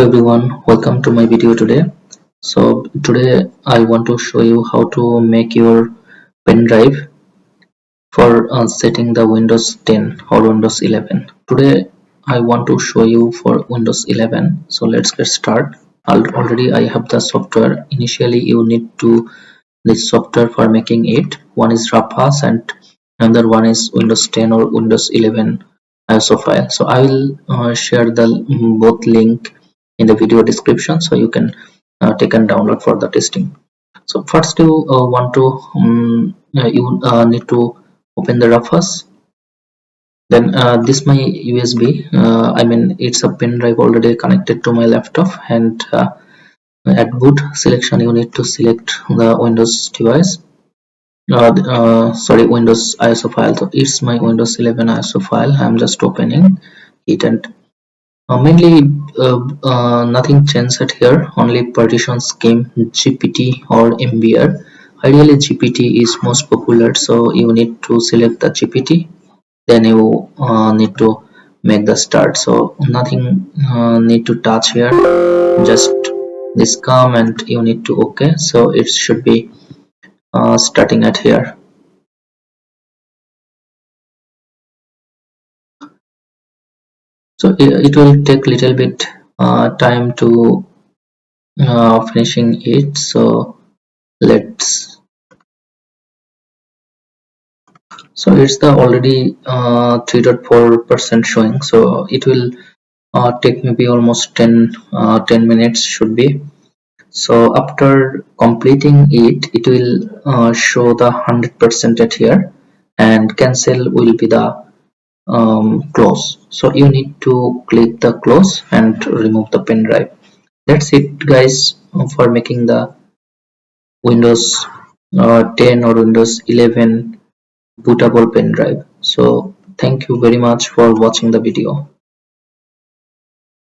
everyone, welcome to my video today. So today I want to show you how to make your pen drive for setting the Windows 10 or Windows 11. Today I want to show you for Windows 11. So let's get started. Already I have the software. Initially you need to this software for making it. One is Rufus and another one is Windows 10 or Windows 11 ISO file. So I will share the both link in the video description, so you can take and download for the testing. So first you need to open the Rufus. Then this my USB. I mean it's a pen drive already connected to my laptop, and at boot selection you need to select the Windows device. Sorry, Windows ISO file. So it's my Windows 11 ISO file. I'm just opening it, and mainly nothing changed at here. Only partition scheme, GPT or MBR. Ideally GPT is most popular, so you need to select the GPT. Then you need to make the start. So nothing need to touch here. Just this come and you need to OK. So it should be starting at here. So it will take little bit time to finishing it. So let's. So it's the already 3.4% showing. So it will take maybe almost 10 minutes should be. So after completing it, it will show the 100% at here, and cancel will be the close. So you need to click the close and remove the pen drive. That's it guys, for making the Windows 10 or Windows 11 bootable pen drive. So thank you very much for watching the video.